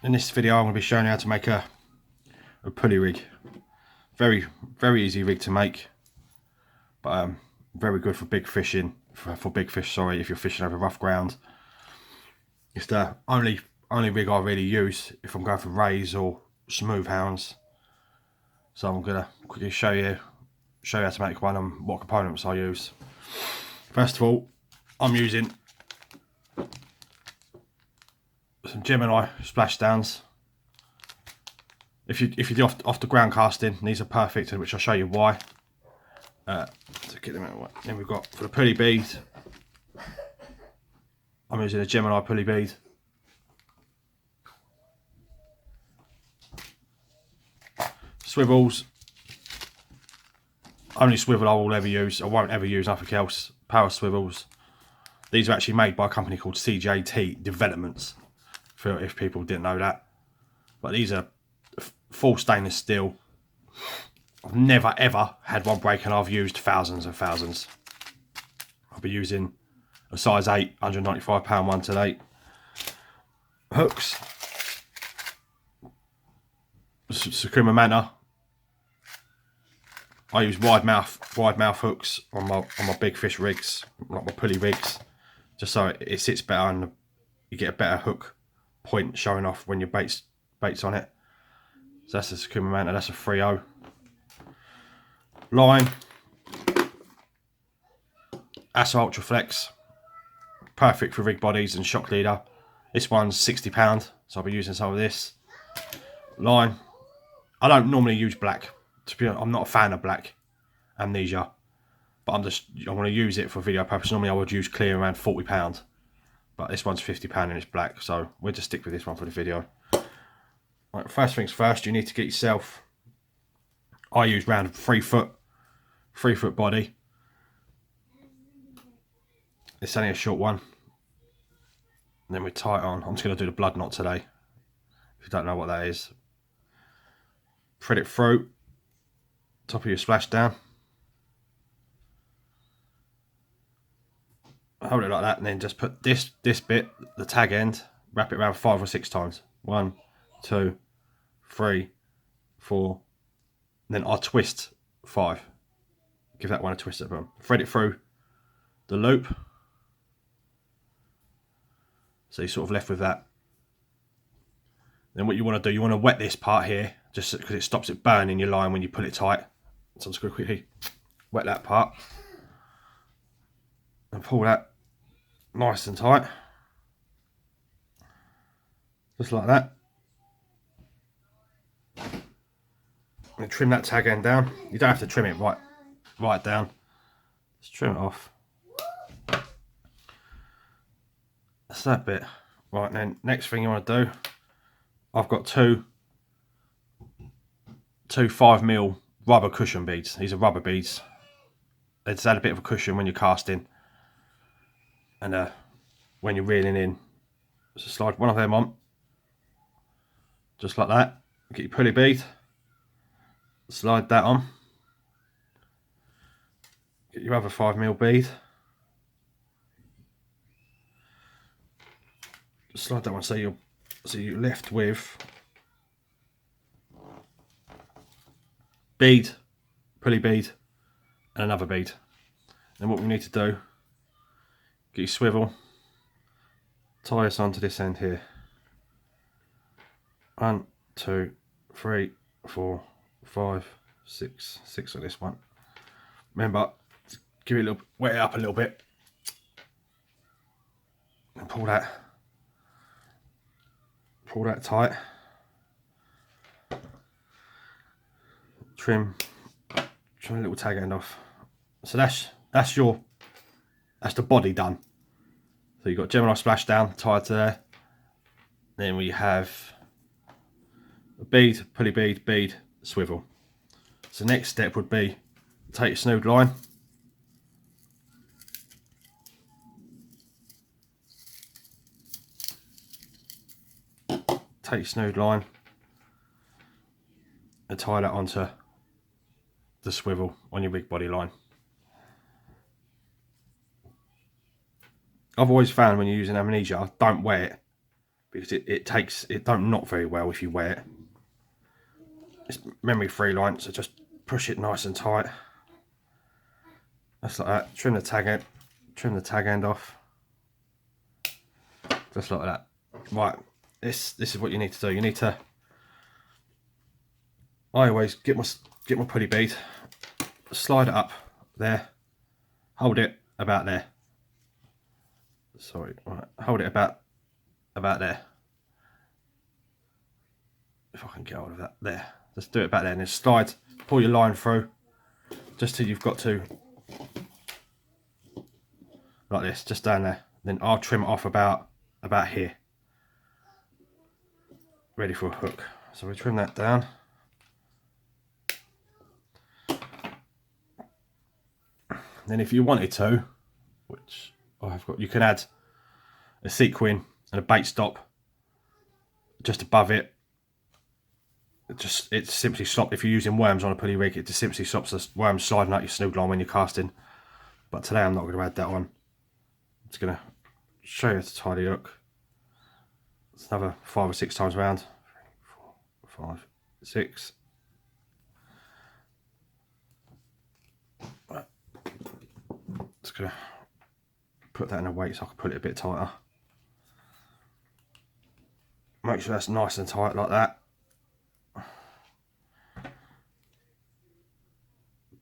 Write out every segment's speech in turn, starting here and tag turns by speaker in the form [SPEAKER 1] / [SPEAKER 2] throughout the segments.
[SPEAKER 1] In this video I'm going to be showing you how to make a pulley rig. Very easy rig to make, but very good for big fishing, for big fish, sorry, if you're fishing over rough ground. It's the only rig I really use if I'm going for rays or smooth hounds. So I'm going to quickly show you how to make one and what components I use. First of all, I'm using some Gemini splashdowns. If you do off the ground casting, these are perfect, which I'll show you why. To get them out. Then we've got, for the pulley bead, I'm using a Gemini pulley bead. Swivels, only swivel I will ever use. I won't ever use nothing else. Power swivels. These are actually made by a company called CJT Developments, for if people didn't know that. But these are full stainless steel. I've never ever had one break, and I've used thousands and thousands. I'll be using a size 8 £195 one today. Hooks, Sakuma Manor. I use wide mouth hooks on my big fish rigs, like my pulley rigs, just so it sits better and you get a better hook point showing off when your bait's on it. So that's a Sakuma Manor, that's a 3.0. Line, Assa Ultra Flex, perfect for rig bodies and shock leader. This one's £60, so I'll be using some of this. Line, I don't normally use black. To be honest, I'm not a fan of black amnesia, but I'm going to use it for video purpose. Normally I would use clear around £40, but this one's £50 and it's black, so we'll just stick with this one for the video. Right, first things first, you need to get yourself, I use around 3 foot body. It's only a short one. And then we tie it on. I'm just going to do the blood knot today, if you don't know what that is. Thread it through top of your splashdown. Hold it like that, and then just put this bit, the tag end, wrap it around 5 or 6 times. 1, 2, 3, 4. And then I'll twist 5. Give that one a twist at the bottom. Thread it through the loop. So you're sort of left with that. Then what you want to do, you want to wet this part here, just because it stops it burning your line when you pull it tight. So I'm just going to quickly wet that part and pull that nice and tight, just like that. And trim that tag end down. You don't have to trim it right down. Just trim it off. That's that bit. Right, then next thing you want to do, I've got two 5mm rubber cushion beads. These are rubber beads. They just add a bit of a cushion when you're casting, and when you're reeling in. So slide one of them on, just like that. Get your pulley bead, slide that on. Get your other 5mm bead, just slide that one, so you're left with bead, pulley bead, and another bead. Then what we need to do, get your swivel, tie this onto this end here. 1, 2, 3, 4, 5, 6 on this one. Remember, give it a little, wet it up a little bit, and pull that tight. Trim a little tag end off. So that's the body done. So you've got Gemini splashdown tied to there. Then we have a bead, pulley bead, swivel. So next step would be take your snood line, and tie that onto the swivel on your rig body line. I've always found when you're using amnesia, don't wet it, because it don't knot very well if you wear it. It's memory free line, so just push it nice and tight. Just like that. Trim the tag end off. Just like that. Right, this is what you need to do. You need to. I always get my pulley bead, slide it up there, hold it about there. Sorry, right, hold it about there. If I can get hold of that, there. Just do it back there, and then slide, pull your line through, just till you've got to, like this, just down there. Then I'll trim it off about here, ready for a hook. So we trim that down. Then if you wanted to, which I've got, you can add a sequin and a bait stop just above it. It simply stops, if you're using worms on a pulley rig, it just simply stops the worms sliding out your snood line when you're casting. But today I'm not going to add that on. I'm just going to show you how to tie the hook. It's another 5 or 6 times around. 3, 4, 5, 6. Just going to put that in a weight so I can put it a bit tighter. Make sure that's nice and tight like that.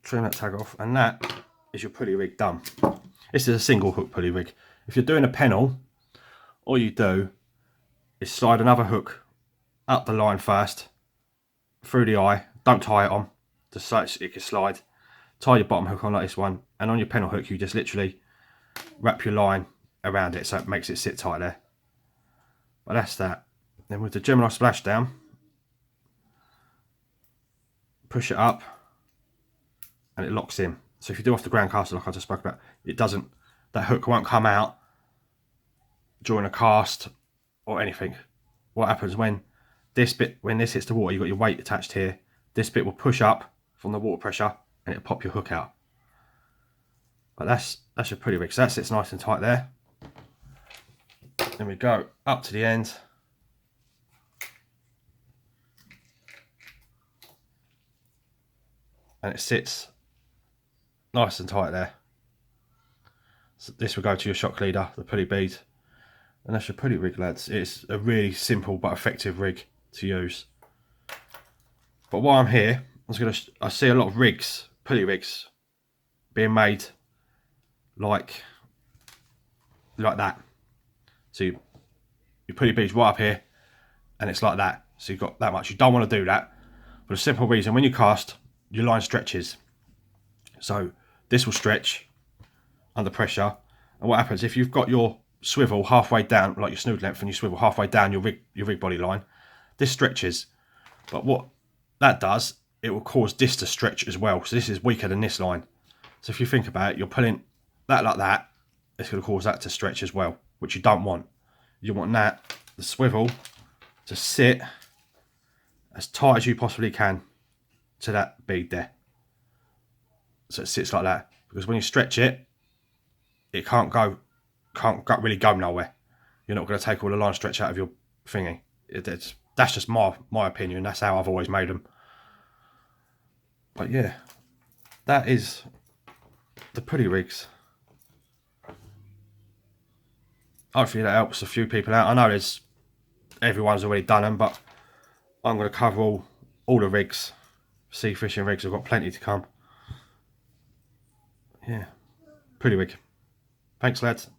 [SPEAKER 1] Trim that tag off, and that is your pulley rig done. This is a single hook pulley rig. If you're doing a pennel, all you do is slide another hook up the line first, through the eye. Don't tie it on, just so it can slide. Tie your bottom hook on like this one, and on your pennel hook you just literally wrap your line around it so it makes it sit tight there. But that's that. Then with the Gemini splashdown, push it up and it locks in. So if you do off the ground casting like I just spoke about, it doesn't, that hook won't come out during a cast or anything. What happens when this hits the water, you've got your weight attached here, this bit will push up from the water pressure and it'll pop your hook out. But that's your pulley rig. So that sits nice and tight there. Then we go up to the end. And it sits nice and tight there. So this will go to your shock leader, the pulley bead. And that's your pulley rig, lads. It's a really simple but effective rig to use. But while I'm here, I see a lot of rigs, pulley rigs, being made like that. So your pulley bead's right up here, and it's like that. So you've got that much. You don't want to do that for the simple reason: when you cast, your line stretches. So this will stretch under pressure. And what happens if you've got your swivel halfway down, like your snood length, and you swivel halfway down your rig body line, this stretches. But what that does, it will cause this to stretch as well. So this is weaker than this line. So if you think about it, you're pulling that like that, it's going to cause that to stretch as well, which you don't want. You want that, the swivel, to sit as tight as you possibly can to that bead there. So it sits like that. Because when you stretch it, it can't really go nowhere. You're not going to take all the line stretch out of your thingy. That's just my opinion. That's how I've always made them. But yeah, that is the pulley rigs. Hopefully that helps a few people out. I know everyone's already done them, but I'm going to cover all the rigs. Sea fishing rigs, I've got plenty to come. Yeah, pulley rig. Thanks, lads.